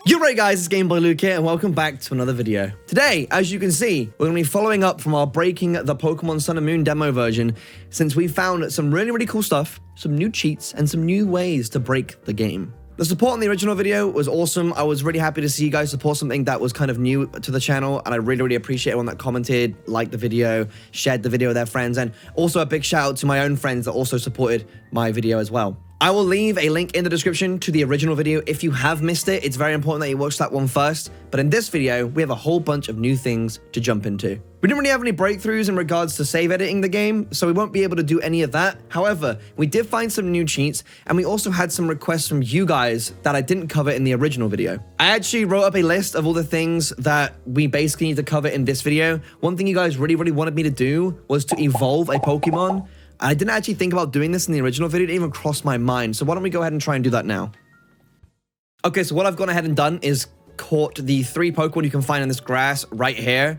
You're right, guys, it's GameboyLuke here, and welcome back to another video. Today, as you can see, we're going to be following up from our breaking the Pokemon Sun Moon Demo version, since we found some really cool stuff, some new cheats, and some new ways to break the game. The support on the original video was awesome. I was really happy to see you guys support something that was kind of new to the channel, and I really appreciate everyone that commented, liked the video, shared the video with their friends, and also a big shout out to my own friends that also supported my video as well. I will leave a link in the description to the original video if you have missed it. It's very important that you watch that one first. But in this video, we have a whole bunch of new things to jump into. We didn't really have any breakthroughs in regards to save editing the game, so we won't be able to do any of that. However, we did find some new cheats, and we also had some requests from you guys that I didn't cover in the original video. I actually wrote up a list of all the things that we basically need to cover in this video. One thing you guys really wanted me to do was to evolve a Pokemon. I didn't actually think about doing this in the original video. It didn't even cross my mind. So why don't we go ahead and try and do that now? Okay, so what I've gone ahead and done is caught the 3 Pokemon you can find in this grass right here.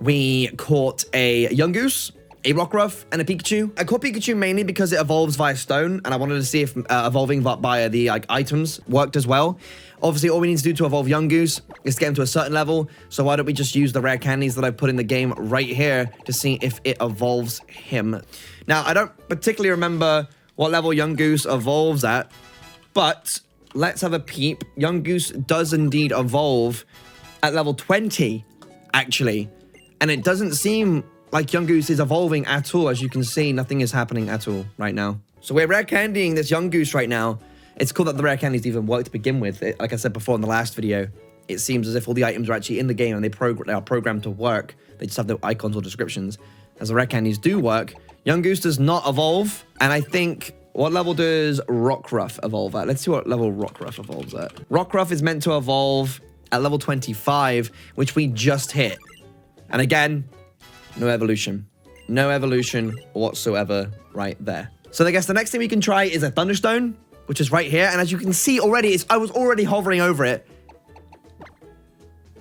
We caught a Yungoos, a Rockruff, and a Pikachu. I caught Pikachu mainly because it evolves via stone, and I wanted to see if evolving via the items worked as well. Obviously, all we need to do to evolve Yungoos is get him to a certain level, so why don't we just use the rare candies that I put in the game right here to see if it evolves him. Now, I don't particularly remember what level Yungoos evolves at, but let's have a peep. Yungoos does indeed evolve at level 20, actually, and it doesn't seem like Yungoos is evolving at all. As you can see, nothing is happening at all right now. So we're rare candying this Yungoos right now. It's cool that the rare candies even work to begin with. Like I said before in the last video, it seems as if all the items are actually in the game and they are programmed to work. They just have no icons or descriptions. As the rare candies do work, Yungoos does not evolve. And I think, what level does Rockruff evolve at? Let's see what level Rockruff evolves at. Rockruff is meant to evolve at level 25, which we just hit. And again, no evolution. No evolution whatsoever right there. So I guess the next thing we can try is a Thunderstone, which is right here. And as you can see already, I was already hovering over it.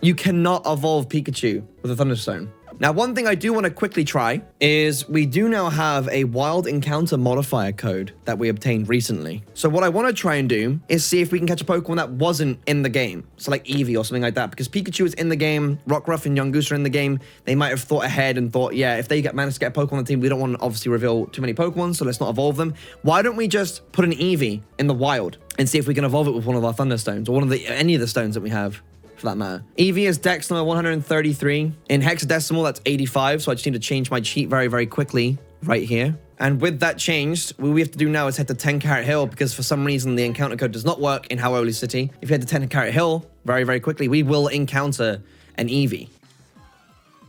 You cannot evolve Pikachu with a Thunderstone. Now, one thing I do want to quickly try is we do now have a wild encounter modifier code that we obtained recently. So what I want to try and do is see if we can catch a Pokemon that wasn't in the game. So like Eevee or something like that, because Pikachu is in the game, Rockruff and Yungoos are in the game. They might have thought ahead and thought, yeah, if they managed to get a Pokemon on the team, we don't want to obviously reveal too many Pokemon, so let's not evolve them. Why don't we just put an Eevee in the wild and see if we can evolve it with one of our Thunderstones or any of the stones that we have, for that matter. Eevee is Dex number 133. In hexadecimal, that's 85, so I just need to change my cheat very quickly right here. And with that changed, what we have to do now is head to 10 Carat Hill, because for some reason the encounter code does not work in Hau'oli City. If you head to 10 Carat Hill very quickly, we will encounter an Eevee.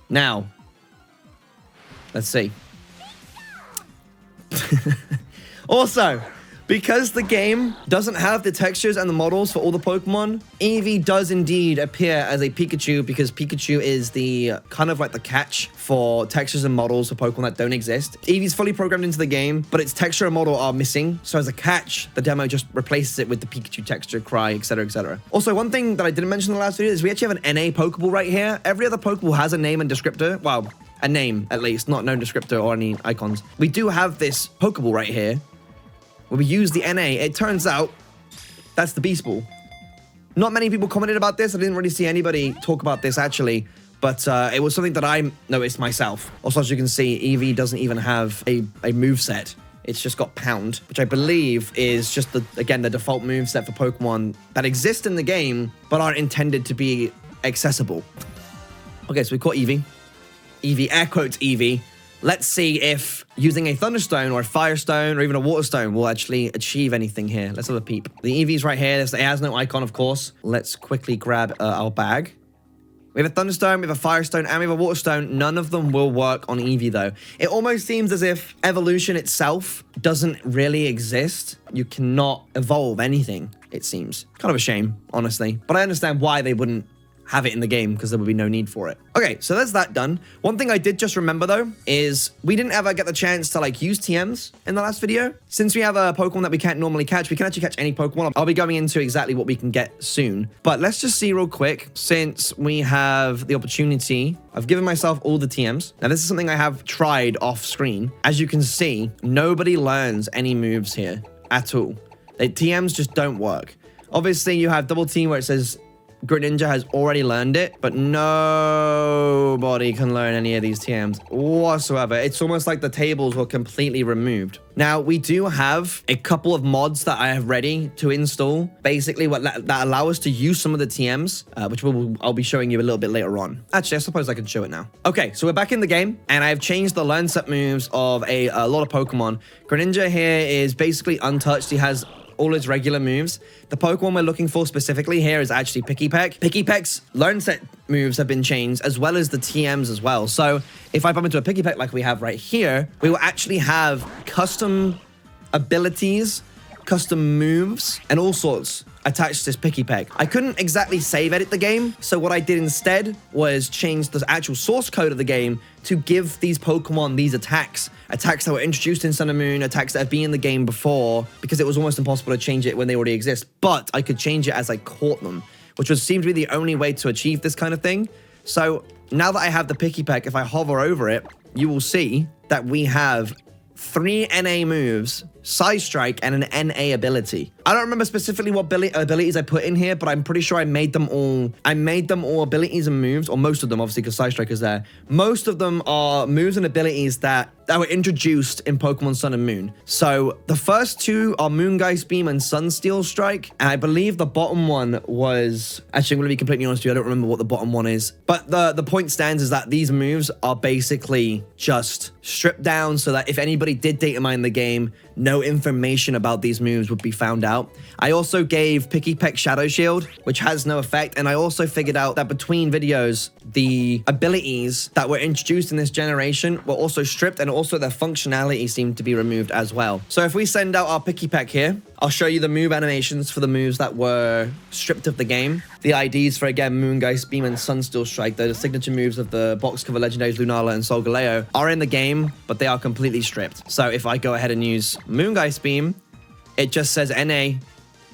Now, let's see. Also, because the game doesn't have the textures and the models for all the Pokemon, Eevee does indeed appear as a Pikachu, because Pikachu is the kind of like the catch for textures and models for Pokemon that don't exist. Eevee's fully programmed into the game, but its texture and model are missing. So as a catch, the demo just replaces it with the Pikachu texture, cry, etc. Also, one thing that I didn't mention in the last video is we actually have an NA Pokeball right here. Every other Pokeball has a name and descriptor. Well, a name at least, not no descriptor or any icons. We do have this Pokeball right here, where we use the NA. It turns out that's the Beast Ball. Not many people commented about this. I didn't really see anybody talk about this actually, but it was something that I noticed myself. Also, as you can see, Eevee doesn't even have a moveset. It's just got Pound, which I believe is just, again, the default moveset for Pokemon that exist in the game, but aren't intended to be accessible. Okay, so we caught Eevee. Eevee, air quotes Eevee. Let's see if using a Thunderstone or a Firestone or even a Waterstone will actually achieve anything here. Let's have a peep. The Eevee's right here. It has no icon, of course. Let's quickly grab our bag. We have a Thunderstone, we have a Firestone, and we have a Waterstone. None of them will work on Eevee, though. It almost seems as if evolution itself doesn't really exist. You cannot evolve anything, it seems. Kind of a shame, honestly. But I understand why they wouldn't have it in the game, because there would be no need for it. Okay, so that's that done. One thing I did just remember though is we didn't ever get the chance to like use TMs in the last video. Since we have a Pokemon that we can't normally catch, we can actually catch any Pokemon. I'll be going into exactly what we can get soon. But let's just see real quick, since we have the opportunity, I've given myself all the TMs. Now this is something I have tried off screen. As you can see, nobody learns any moves here at all. The TMs just don't work. Obviously you have double team where it says Greninja has already learned it, but nobody can learn any of these TMs whatsoever. It's almost like the tables were completely removed. Now, we do have a couple of mods that I have ready to install, basically that allow us to use some of the TMs, which I'll be showing you a little bit later on. Actually, I suppose I can show it now. Okay, so we're back in the game, and I've changed the learn set moves of a lot of Pokemon. Greninja here is basically untouched. He has all his regular moves. The Pokemon we're looking for specifically here is actually Pikipek. Pikipek's learn set moves have been changed, as well as the TMs as well. So if I bump into a Pikipek like we have right here, we will actually have custom abilities, custom moves, and all sorts attached to this Pikipek. I couldn't exactly save edit the game, so what I did instead was change the actual source code of the game to give these Pokemon these attacks that were introduced in Sun and Moon, attacks that have been in the game before, because it was almost impossible to change it when they already exist, but I could change it as I caught them, which seemed to be the only way to achieve this kind of thing. So now that I have the Pikipek, if I hover over it, you will see that we have 3 NA moves, Size Strike, and an NA ability. I don't remember specifically what abilities I put in here, but I'm pretty sure I made them all abilities and moves, or most of them, obviously, because Size Strike is there. Most of them are moves and abilities that were introduced in Pokemon Sun and Moon. So the first 2 are Moongeist Beam and Sunsteel Strike, and I believe the bottom one was... Actually, I'm going to be completely honest with you, I don't remember what the bottom one is. But the point stands is that these moves are basically just stripped down so that if anybody did data mine the game, no information about these moves would be found out. I also gave Pikipek Shadow Shield, which has no effect, and I also figured out that between videos, the abilities that were introduced in this generation were also stripped, and also their functionality seemed to be removed as well. So if we send out our Pikipek here, I'll show you the move animations for the moves that were stripped of the game. The IDs for, again, Moongeist Beam and Sunsteel Strike, the signature moves of the box cover legendaries Lunala and Solgaleo, are in the game, but they are completely stripped. So if I go ahead and use Moongeist Beam, it just says NA,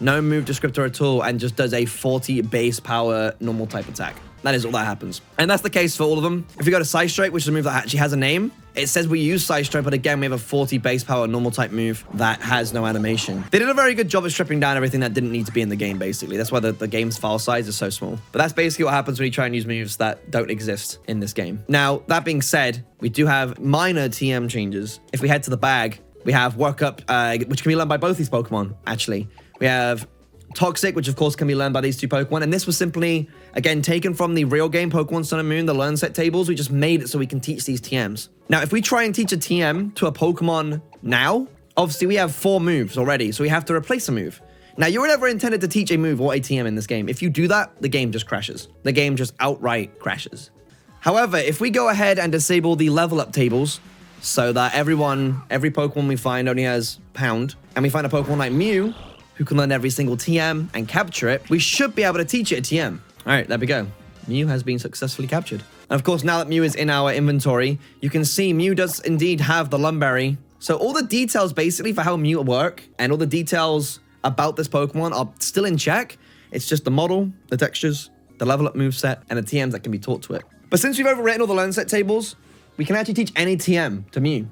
no move descriptor at all, and just does a 40 base power normal type attack. That is all that happens. And that's the case for all of them. If we go to Size Strike, which is a move that actually has a name, it says we use Size Strike, but again, we have a 40 base power normal type move that has no animation. They did a very good job of stripping down everything that didn't need to be in the game, basically. That's why the game's file size is so small. But that's basically what happens when you try and use moves that don't exist in this game. Now, that being said, we do have minor TM changes. If we head to the bag, we have Work Up, which can be learned by both these Pokemon, actually. We have Toxic, which of course can be learned by these 2 Pokemon. And this was simply, again, taken from the real game Pokemon Sun and Moon, the learn set tables. We just made it so we can teach these TMs. Now, if we try and teach a TM to a Pokemon now, obviously we have 4 moves already, so we have to replace a move. Now, you were never intended to teach a move or a TM in this game. If you do that, the game just crashes. The game just outright crashes. However, if we go ahead and disable the level up tables, so that every Pokemon we find only has Pound, and we find a Pokemon like Mew, who can learn every single TM and capture it, we should be able to teach it a TM. All right, there we go. Mew has been successfully captured. And of course, now that Mew is in our inventory, you can see Mew does indeed have the Lumberry. So all the details basically for how Mew work and all the details about this Pokemon are still in check. It's just the model, the textures, the level up moveset, and the TMs that can be taught to it. But since we've overwritten all the learn set tables, we can actually teach any TM to Mew,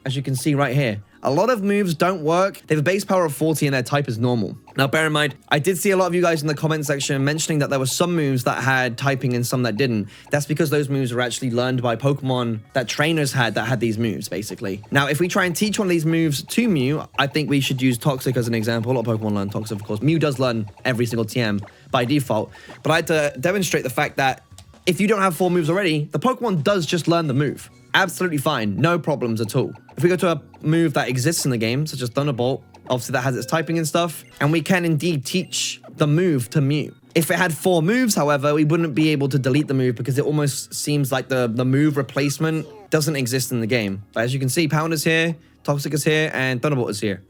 as you can see right here. A lot of moves don't work. They have a base power of 40 and their type is normal. Now, bear in mind, I did see a lot of you guys in the comment section mentioning that there were some moves that had typing and some that didn't. That's because those moves were actually learned by Pokemon that trainers had that had these moves, basically. Now, if we try and teach one of these moves to Mew, I think we should use Toxic as an example. A lot of Pokemon learn Toxic, of course. Mew does learn every single TM by default, but I had to demonstrate the fact that if you don't have 4 moves already, the Pokemon does just learn the move. Absolutely fine, no problems at all. If we go to a move that exists in the game, such as Thunderbolt, obviously that has its typing and stuff, and we can indeed teach the move to Mew. If it had 4 moves, however, we wouldn't be able to delete the move because it almost seems like the move replacement doesn't exist in the game. But as you can see, Pound is here, Toxic is here, and Thunderbolt is here.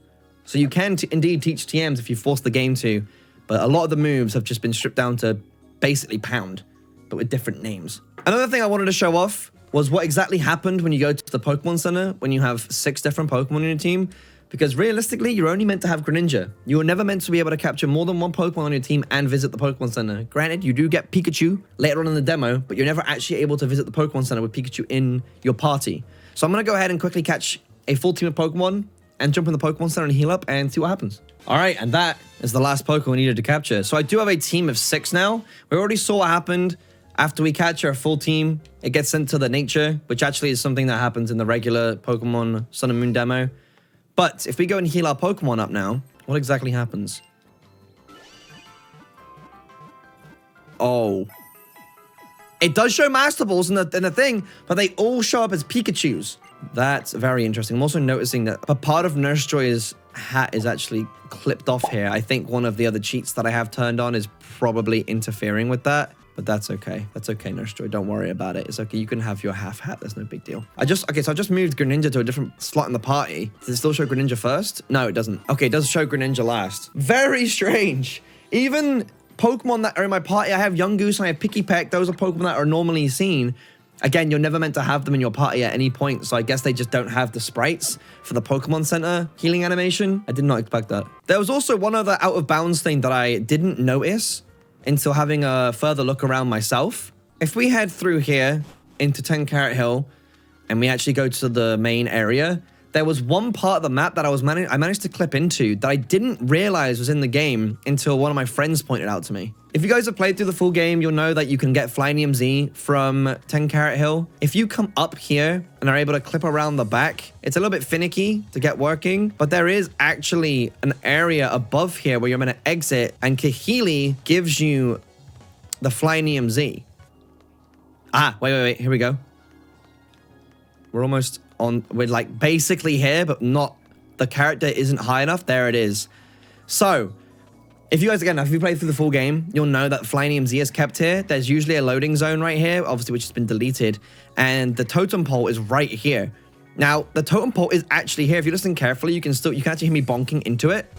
So you can indeed teach TMs if you force the game to, but a lot of the moves have just been stripped down to basically Pound, but with different names. Another thing I wanted to show off was what exactly happened when you go to the Pokemon Center when you have 6 different Pokemon in your team. Because realistically, you're only meant to have Greninja. You were never meant to be able to capture more than 1 Pokemon on your team and visit the Pokemon Center. Granted, you do get Pikachu later on in the demo, but you're never actually able to visit the Pokemon Center with Pikachu in your party. So I'm going to go ahead and quickly catch a full team of Pokemon, and jump in the Pokemon Center and heal up and see what happens. All right, and that is the last Pokemon we needed to capture. So I do have a team of 6 now. We already saw what happened. After we catch our full team, it gets sent to the nature, which actually is something that happens in the regular Pokemon Sun and Moon demo. But if we go and heal our Pokemon up now, what exactly happens? Oh. It does show Master Balls in the thing, but they all show up as Pikachus. That's very interesting. I'm also noticing that a part of Nurse Joy's hat is actually clipped off here. I think one of the other cheats that I have turned on is probably interfering with that. But that's okay. That's okay, Nurse Joy. Don't worry about it. It's okay. You can have your half hat. There's no big deal. Okay, so I just moved Greninja to a different slot in the party. Does it still show Greninja first? No, it doesn't. Okay, it does show Greninja last. Very strange. Even Pokemon that are in my party, I have Yungoos and I have Pikipek. Those are Pokemon that are normally seen. Again, you're never meant to have them in your party at any point, so I guess they just don't have the sprites for the Pokemon Center healing animation. I did not expect that. There was also one other out of bounds thing that I didn't notice until having a further look around myself. If we head through here into 10 Carat Hill and we actually go to the main area, there was one part of the map that I managed to clip into that I didn't realize was in the game until one of my friends pointed out to me. If you guys have played through the full game, you'll know that you can get Flynium Z from 10 Carat Hill. If you come up here and are able to clip around the back, it's a little bit finicky to get working, but there is actually an area above here where you're going to exit, and Kahili gives you the Flynium Z. Ah, wait, here we go. We're almost on, we're like basically here, but not, the character isn't high enough. There it is. So, if you guys, again, if you play through the full game, you'll know that Flynium Z is kept here. There's usually a loading zone right here, obviously, which has been deleted. And the totem pole is right here. Now, the totem pole is actually here. If you listen carefully, you can actually hear me bonking into it.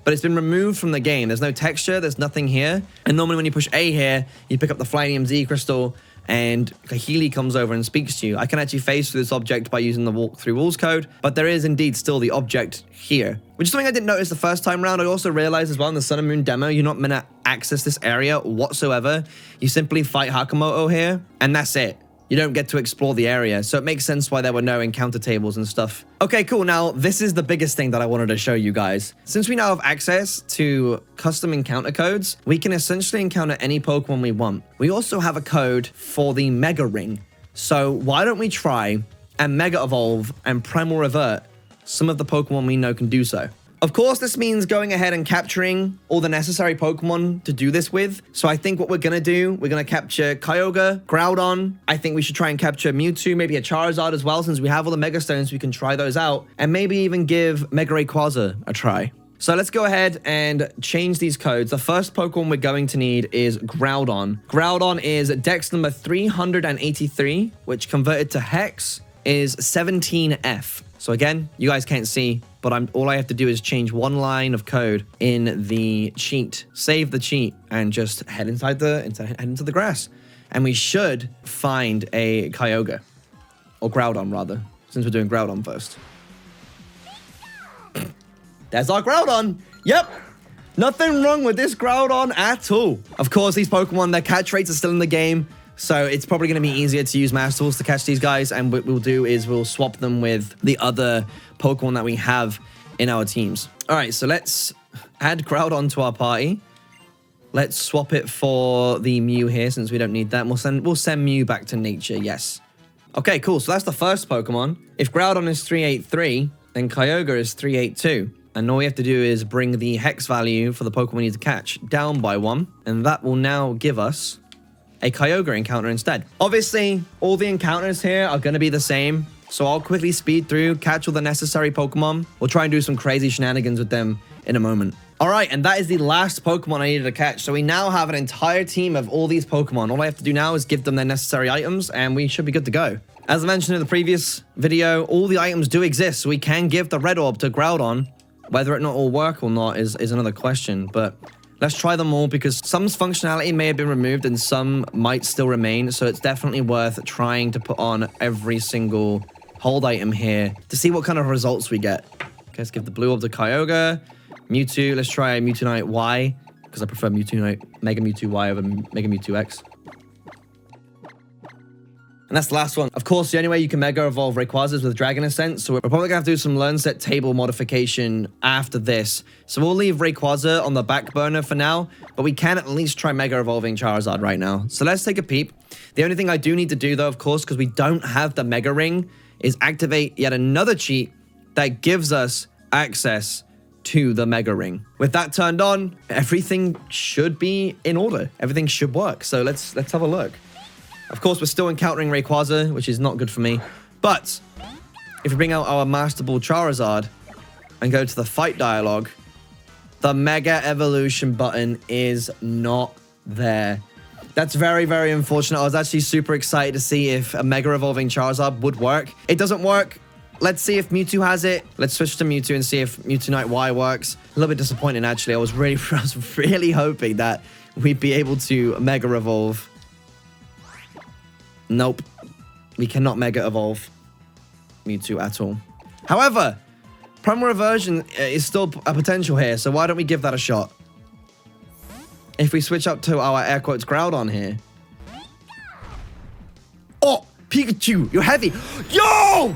But it's been removed from the game. There's no texture, there's nothing here. And normally when you push A here, you pick up the Flynium Z crystal, and Kahili comes over and speaks to you. I can actually phase through this object by using the walk through walls code, but there is indeed still the object here, which is something I didn't notice the first time around. I also realized as well in the Sun and Moon demo, you're not meant to access this area whatsoever. You simply fight Hakamoto here, and that's it. You don't get to explore the area, so it makes sense why there were no encounter tables and stuff. Okay, cool. Now, this is the biggest thing that I wanted to show you guys. Since we now have access to custom encounter codes, we can essentially encounter any Pokemon we want. We also have a code for the Mega Ring. So why don't we try and Mega Evolve and Primal Revert some of the Pokemon we know can do so? Of course, this means going ahead and capturing all the necessary Pokemon to do this with. So I think what we're going to do, we're going to capture Kyogre, Groudon. I think we should try and capture Mewtwo, maybe a Charizard as well, since we have all the Mega Stones, we can try those out. And maybe even give Mega Rayquaza a try. So let's go ahead and change these codes. The first Pokemon we're going to need is Groudon. Groudon is Dex number 383, which converted to Hex is 17F. So again, you guys can't see, but all I have to do is change one line of code in the cheat, save the cheat, and just head into the grass. And we should find a Kyogre, or Groudon rather, since we're doing Groudon first. There's our Groudon. Yep. Nothing wrong with this Groudon at all. Of course, these Pokemon, their catch rates are still in the game. So it's probably going to be easier to use Master Tools to catch these guys. And what we'll do is we'll swap them with the other Pokemon that we have in our teams. All right, so let's add Groudon to our party. Let's swap it for the Mew here since we don't need that. We'll send Mew back to nature, yes. Okay, cool. So that's the first Pokemon. If Groudon is 383, then Kyogre is 382. And all we have to do is bring the Hex value for the Pokemon we need to catch down by 1. And that will now give us a Kyogre encounter instead. Obviously, all the encounters here are going to be the same. So I'll quickly speed through, catch all the necessary Pokemon. We'll try and do some crazy shenanigans with them in a moment. All right, and that is the last Pokemon I needed to catch. So we now have an entire team of all these Pokemon. All I have to do now is give them their necessary items, and we should be good to go. As I mentioned in the previous video, all the items do exist, so we can give the Red Orb to Groudon. Whether it not all work or not is another question, but let's try them all because some functionality may have been removed and some might still remain, so it's definitely worth trying to put on every single hold item here to see what kind of results we get. Okay, let's give the Blue Orb to Kyogre. Mewtwo, let's try Mewtwo Y, because I prefer Mega Mewtwo Y over Mega Mewtwo X. And that's the last one. Of course, the only way you can Mega Evolve Rayquaza is with Dragon Ascent, so we're probably gonna have to do some learn set table modification after this. So we'll leave Rayquaza on the back burner for now, but we can at least try Mega Evolving Charizard right now. So let's take a peep. The only thing I do need to do though, of course, because we don't have the Mega Ring, is activate yet another cheat that gives us access to the Mega Ring. With that turned on, everything should be in order. Everything should work. So let's have a look. Of course, we're still encountering Rayquaza, which is not good for me. But if we bring out our Master Ball Charizard and go to the fight dialogue, the Mega Evolution button is not there. That's very, very unfortunate. I was actually super excited to see if a Mega Evolving Charizard would work. It doesn't work. Let's see if Mewtwo has it. Let's switch to Mewtwo and see if Mewtwo Night Y works. A little bit disappointing, actually. I was really hoping that we'd be able to Mega Evolve. Nope. We cannot Mega Evolve Mewtwo at all. However, Primal Reversion is still a potential here, so why don't we give that a shot? If we switch up to our air quotes Groudon here. Oh, Pikachu, you're heavy. Yo!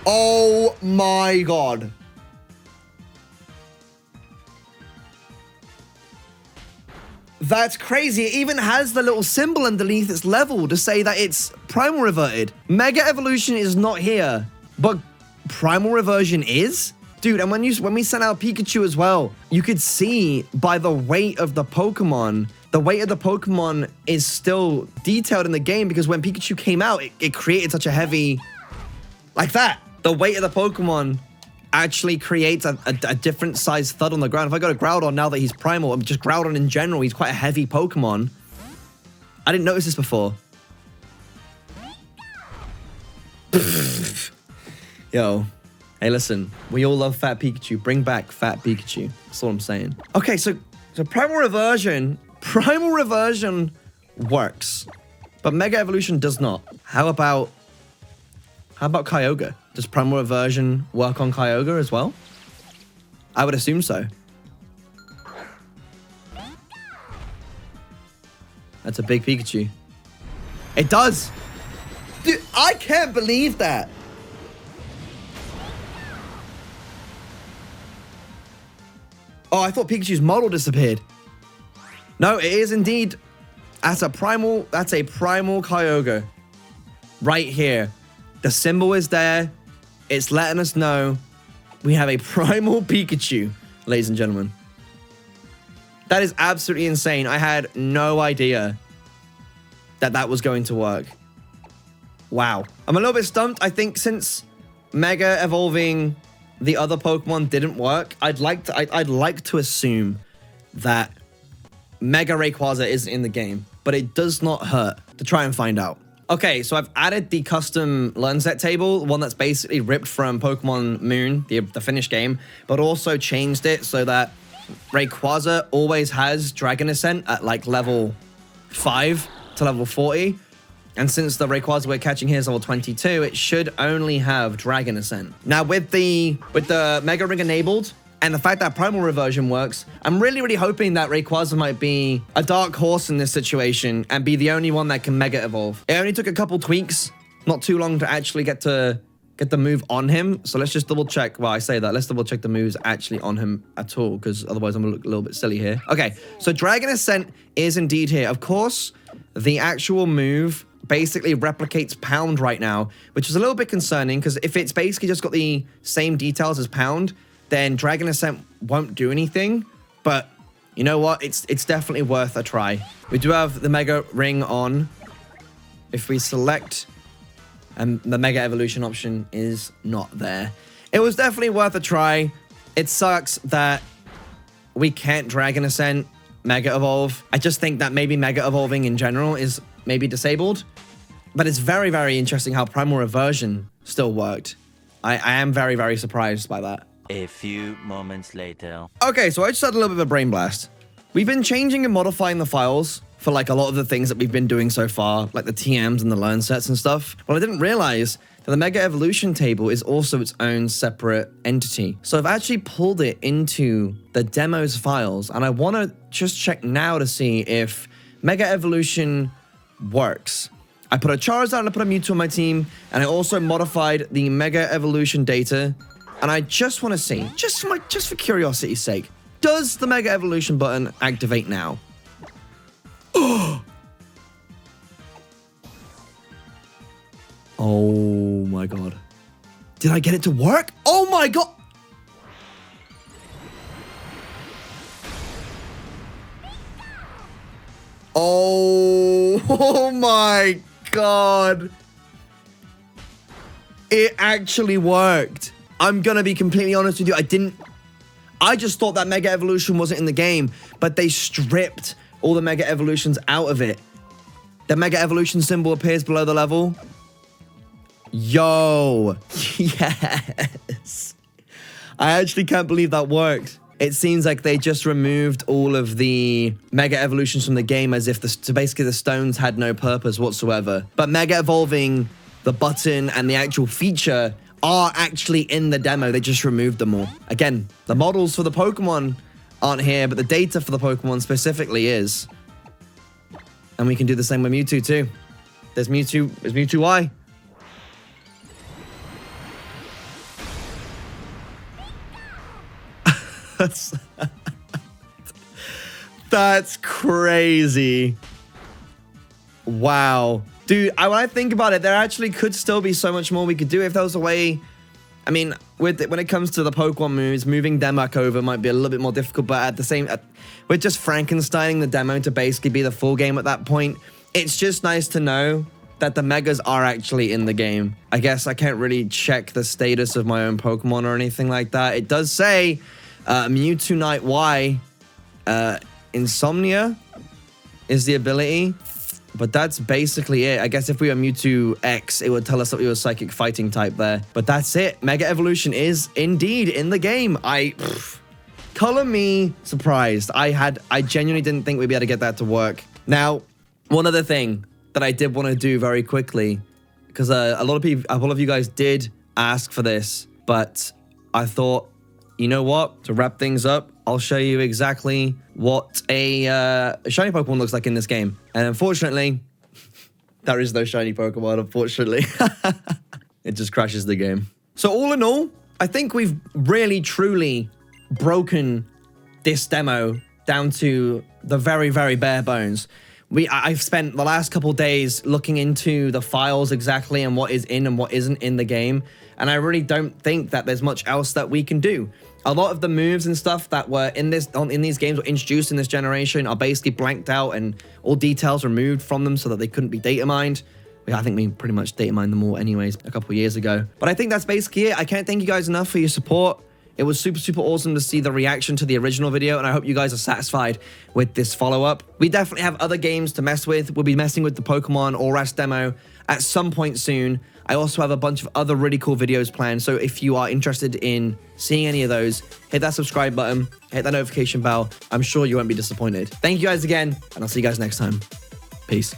Oh my god. That's crazy. It even has the little symbol underneath its level to say that it's Primal Reverted. Mega Evolution is not here, but Primal Reversion is? Dude, and when we sent out Pikachu as well, you could see by the weight of the Pokemon, the weight of the Pokemon is still detailed in the game because when Pikachu came out, it created such a heavy, like that. The weight of the Pokemon actually creates a different size thud on the ground. If I go to Groudon now that he's primal, and just Groudon in general, he's quite a heavy Pokemon. I didn't notice this before. Yo, hey, listen, we all love Fat Pikachu. Bring back Fat Pikachu. That's all I'm saying. Okay, so Primal Reversion works, but Mega Evolution does not. How about Kyogre? Does Primal Reversion work on Kyogre as well? I would assume so. That's a big Pikachu. It does! Dude, I can't believe that! Oh, I thought Pikachu's model disappeared. No, it is indeed. That's a primal Kyogre. Right here. The symbol is there. It's letting us know we have a primal Pikachu, ladies and gentlemen. That is absolutely insane. I had no idea that was going to work. Wow. I'm a little bit stumped. I think since Mega Evolving the other Pokemon didn't work, I'd like to assume that Mega Rayquaza isn't in the game, but it does not hurt to try and find out. Okay, so I've added the custom learn set table, one that's basically ripped from Pokemon Moon, the finished game, but also changed it so that Rayquaza always has Dragon Ascent at like level 5 to level 40. And since the Rayquaza we're catching here is level 22, it should only have Dragon Ascent. Now with the Mega Ring enabled, and the fact that Primal Reversion works, I'm really hoping that Rayquaza might be a dark horse in this situation and be the only one that can Mega Evolve. It only took a couple tweaks, not too long to actually get the move on him. So let's just double check. Well, I say that. Let's double check the move's actually on him at all, because otherwise I'm gonna look a little bit silly here. Okay, so Dragon Ascent is indeed here. Of course, the actual move basically replicates Pound right now, which is a little bit concerning, because if it's basically just got the same details as Pound, then Dragon Ascent won't do anything. But you know what? It's definitely worth a try. We do have the Mega Ring on. If we select, and the Mega Evolution option is not there. It was definitely worth a try. It sucks that we can't Dragon Ascent Mega Evolve. I just think that maybe Mega Evolving in general is maybe disabled. But it's very interesting how Primal Reversion still worked. I am very surprised by that. A few moments later. Okay, so I just had a little bit of a brain blast. We've been changing and modifying the files for like a lot of the things that we've been doing so far, like the TMs and the learn sets and stuff. Well, I didn't realize But the Mega Evolution table is also its own separate entity. So I've actually pulled it into the demos files, and I want to just check now to see if Mega Evolution works. I put a Charizard and I put a Mewtwo on my team, and I also modified the Mega Evolution data. And I just want to see, just for curiosity's sake, does the Mega Evolution button activate now? Oh my god. Did I get it to work? Oh my god! Oh my god. It actually worked. I'm gonna be completely honest with you. I just thought that Mega Evolution wasn't in the game, but they stripped all the Mega Evolutions out of it. The Mega Evolution symbol appears below the level. Yo, yes. I actually can't believe that worked. It seems like they just removed all of the Mega Evolutions from the game as if basically the stones had no purpose whatsoever. But Mega Evolving, the button, and the actual feature are actually in the demo. They just removed them all. Again, the models for the Pokemon aren't here, but the data for the Pokemon specifically is. And we can do the same with Mewtwo too. There's Mewtwo Y. That's crazy. Wow. Dude, when I think about it, there actually could still be so much more we could do if there was a way. I mean, when it comes to the Pokemon moves, moving them back over might be a little bit more difficult, but at the same, we're just Frankensteining the demo to basically be the full game at that point. It's just nice to know that the Megas are actually in the game. I guess I can't really check the status of my own Pokemon or anything like that. It does say Mewtwo Night Y, Insomnia is the ability, but that's basically it. I guess if we were Mewtwo X, it would tell us that we were Psychic Fighting type there. But that's it. Mega Evolution is indeed in the game. Color me surprised. I genuinely didn't think we'd be able to get that to work. Now, one other thing that I did want to do very quickly, because a lot of you guys did ask for this, but I thought, you know what? To wrap things up, I'll show you exactly what a shiny Pokemon looks like in this game. And unfortunately, there is no shiny Pokemon, unfortunately. It just crashes the game. So all in all, I think we've really, truly broken this demo down to the very, very bare bones. I've spent the last couple days looking into the files exactly and what is in and what isn't in the game. And I really don't think that there's much else that we can do. A lot of the moves and stuff that were in these games were introduced in this generation are basically blanked out and all details removed from them so that they couldn't be data mined. I think we pretty much data mined them all anyways a couple years ago. But I think that's basically it. I can't thank you guys enough for your support. It was super, super awesome to see the reaction to the original video, and I hope you guys are satisfied with this follow-up. We definitely have other games to mess with. We'll be messing with the Pokemon All-Ras demo at some point soon. I also have a bunch of other really cool videos planned, so if you are interested in seeing any of those, hit that subscribe button, hit that notification bell. I'm sure you won't be disappointed. Thank you guys again, and I'll see you guys next time. Peace.